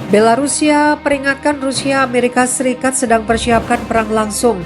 Belarusia peringatkan Rusia Amerika Serikat sedang persiapkan perang langsung.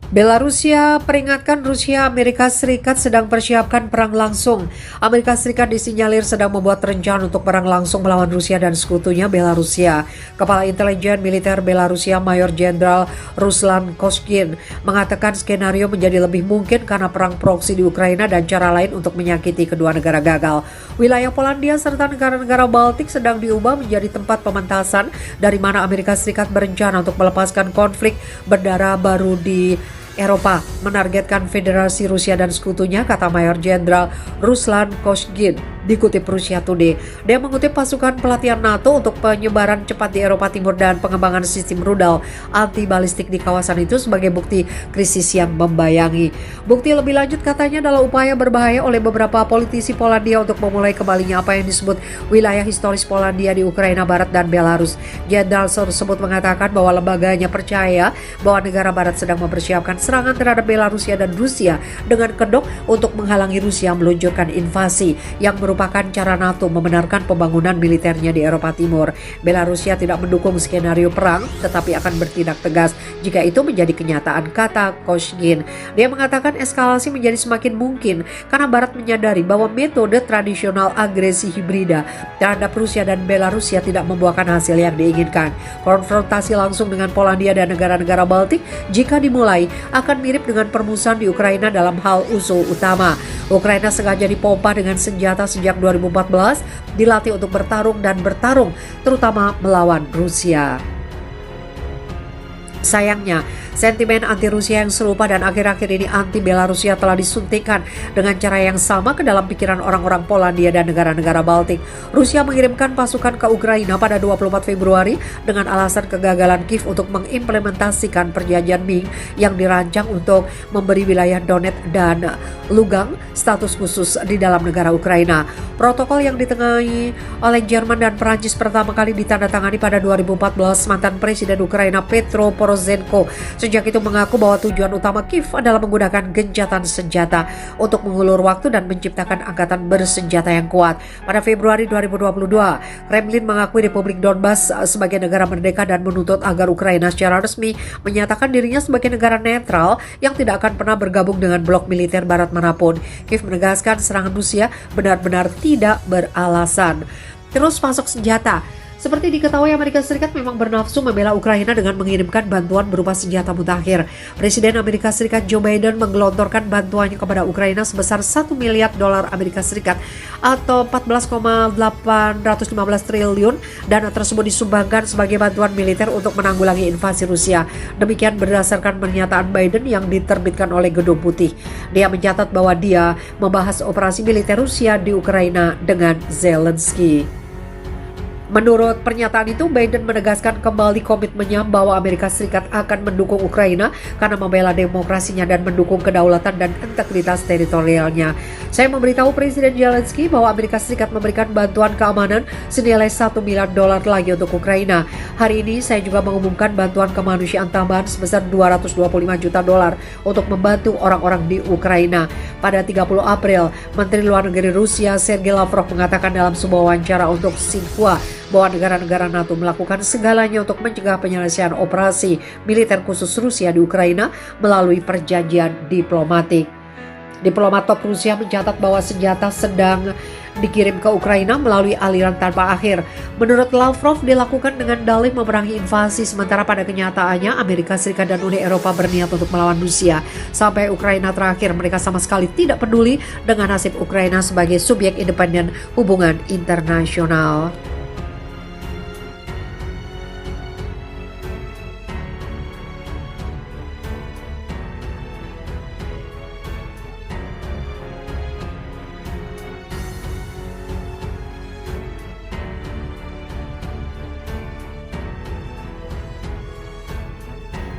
Belarusia peringatkan Rusia Amerika Serikat sedang persiapkan perang langsung. Amerika Serikat disinyalir sedang membuat rencana untuk perang langsung melawan Rusia dan sekutunya Belarusia. Kepala Intelijen Militer Belarusia Mayor Jenderal Ruslan Koshkin mengatakan skenario menjadi lebih mungkin karena perang proksi di Ukraina dan cara lain untuk menyakiti kedua negara gagal. Wilayah Polandia serta negara-negara Baltik sedang diubah menjadi tempat pementasan dari mana Amerika Serikat berencana untuk melepaskan konflik berdarah baru di Eropa, menargetkan Federasi Rusia dan sekutunya, kata Mayor Jenderal Ruslan Koshkin. Dikutip Rusia Today, dia mengutip pasukan pelatihan NATO untuk penyebaran cepat di Eropa Timur dan pengembangan sistem rudal anti balistik di kawasan itu sebagai bukti krisis yang membayangi. Bukti lebih lanjut katanya adalah upaya berbahaya oleh beberapa politisi Polandia untuk memulai kembalinya apa yang disebut wilayah historis Polandia di Ukraina Barat dan Belarus. Jenderal tersebut mengatakan bahwa lembaganya percaya bahwa negara Barat sedang mempersiapkan serangan terhadap Belarusia dan Rusia dengan kedok untuk menghalangi Rusia meluncurkan invasi yang merupakan cara NATO membenarkan pembangunan militernya di Eropa Timur. Belarusia tidak mendukung skenario perang tetapi akan bertindak tegas jika itu menjadi kenyataan, kata Koshkin. Dia mengatakan eskalasi menjadi semakin mungkin karena Barat menyadari bahwa metode tradisional agresi hibrida terhadap Rusia dan Belarusia tidak membuahkan hasil yang diinginkan. Konfrontasi langsung dengan Polandia dan negara-negara Baltik jika dimulai akan mirip dengan permusuhan di Ukraina dalam hal usul utama. Ukraina sengaja dipompa dengan senjata sejak 2014, dilatih untuk bertarung dan bertarung, terutama melawan Rusia. Sayangnya, sentimen anti-Rusia yang serupa dan akhir-akhir ini anti-Belarusia telah disuntikkan dengan cara yang sama ke dalam pikiran orang-orang Polandia dan negara-negara Baltik. Rusia mengirimkan pasukan ke Ukraina pada 24 Februari dengan alasan kegagalan Kiev untuk mengimplementasikan perjanjian Minsk yang dirancang untuk memberi wilayah Donetsk dan Lugansk status khusus di dalam negara Ukraina. Protokol yang ditengahi oleh Jerman dan Perancis pertama kali ditandatangani pada 2014 mantan Presiden Ukraina Petro Poroshenko. Sejak itu mengaku bahwa tujuan utama Kiev adalah menggunakan gencatan senjata untuk mengulur waktu dan menciptakan angkatan bersenjata yang kuat. Pada Februari 2022, Kremlin mengakui Republik Donbas sebagai negara merdeka dan menuntut agar Ukraina secara resmi menyatakan dirinya sebagai negara netral yang tidak akan pernah bergabung dengan blok militer barat manapun. Kiev menegaskan serangan Rusia benar-benar tidak beralasan. Terus masuk senjata. Seperti diketahui, Amerika Serikat memang bernafsu membela Ukraina dengan mengirimkan bantuan berupa senjata mutakhir. Presiden Amerika Serikat Joe Biden menggelontorkan bantuannya kepada Ukraina sebesar 1 miliar dolar Amerika Serikat atau 14,815 triliun. Dana tersebut disumbangkan sebagai bantuan militer untuk menanggulangi invasi Rusia. Demikian berdasarkan pernyataan Biden yang diterbitkan oleh Gedung Putih. Dia mencatat bahwa dia membahas operasi militer Rusia di Ukraina dengan Zelensky. Menurut pernyataan itu, Biden menegaskan kembali komitmennya bahwa Amerika Serikat akan mendukung Ukraina karena membela demokrasinya dan mendukung kedaulatan dan integritas teritorialnya. Saya memberitahu Presiden Zelensky bahwa Amerika Serikat memberikan bantuan keamanan senilai 1 miliar dolar lagi untuk Ukraina. Hari ini saya juga mengumumkan bantuan kemanusiaan tambahan sebesar 225 juta dolar untuk membantu orang-orang di Ukraina. Pada 30 April, Menteri Luar Negeri Rusia Sergei Lavrov mengatakan dalam sebuah wawancara untuk Xinhua bahwa negara-negara NATO melakukan segalanya untuk mencegah penyelesaian operasi militer khusus Rusia di Ukraina melalui perjanjian diplomatik. Diplomat top Rusia mencatat bahwa senjata sedang dikirim ke Ukraina melalui aliran tanpa akhir. Menurut Lavrov, dilakukan dengan dalih memerangi invasi, sementara pada kenyataannya Amerika Serikat dan Uni Eropa berniat untuk melawan Rusia. Sampai Ukraina terakhir, mereka sama sekali tidak peduli dengan nasib Ukraina sebagai subjek independen hubungan internasional.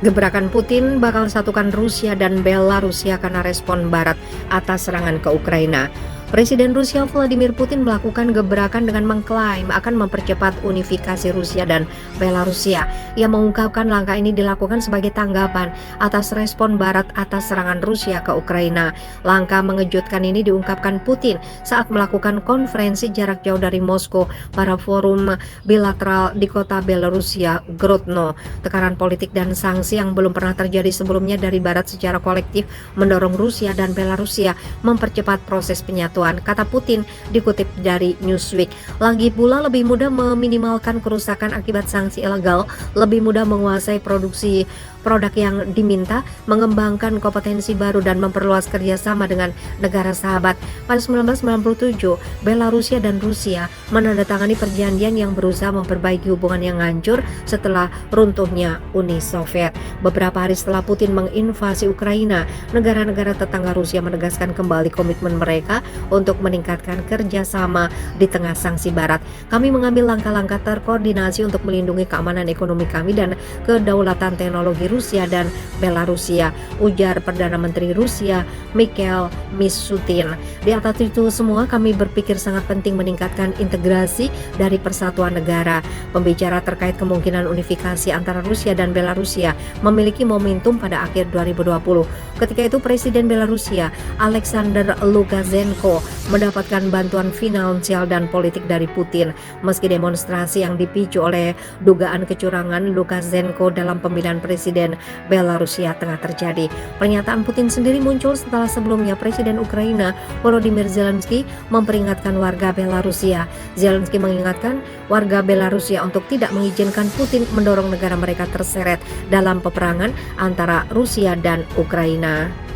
Gebrakan Putin bakal satukan Rusia dan Belarusia karena respon Barat atas serangan ke Ukraina. Presiden Rusia Vladimir Putin melakukan gebrakan dengan mengklaim akan mempercepat unifikasi Rusia dan Belarusia. Ia mengungkapkan langkah ini dilakukan sebagai tanggapan atas respon Barat atas serangan Rusia ke Ukraina. Langkah mengejutkan ini diungkapkan Putin saat melakukan konferensi jarak jauh dari Moskow pada forum bilateral di kota Belarusia, Grodno. Tekanan politik dan sanksi yang belum pernah terjadi sebelumnya dari Barat secara kolektif mendorong Rusia dan Belarusia mempercepat proses penyatuan, kata Putin dikutip dari Newsweek. Lagi pula lebih mudah meminimalkan kerusakan akibat sanksi ilegal, lebih mudah menguasai produksi produk yang diminta, mengembangkan kompetensi baru dan memperluas kerjasama dengan negara sahabat. Pada 1997, Belarusia dan Rusia menandatangani perjanjian yang berusaha memperbaiki hubungan yang hancur setelah runtuhnya Uni Soviet. Beberapa hari setelah Putin menginvasi Ukraina, negara-negara tetangga Rusia menegaskan kembali komitmen mereka untuk meningkatkan kerjasama di tengah sanksi Barat. Kami mengambil langkah-langkah terkoordinasi untuk melindungi keamanan ekonomi kami dan kedaulatan teknologi Rusia dan Belarusia, ujar Perdana Menteri Rusia Mikhail Mishustin. Di atas itu semua, kami berpikir sangat penting meningkatkan integrasi dari persatuan negara. Pembicara terkait kemungkinan unifikasi antara Rusia dan Belarusia memiliki momentum pada akhir 2020. Ketika itu Presiden Belarusia Alexander Lukashenko mendapatkan bantuan finansial dan politik dari Putin. Meski demonstrasi yang dipicu oleh dugaan kecurangan Lukashenko dalam pemilihan presiden Belarusia tengah terjadi. Pernyataan Putin sendiri muncul setelah sebelumnya Presiden Ukraina Volodymyr Zelensky memperingatkan warga Belarusia. Zelensky mengingatkan warga Belarusia untuk tidak mengizinkan Putin mendorong negara mereka terseret dalam peperangan antara Rusia dan Ukraina.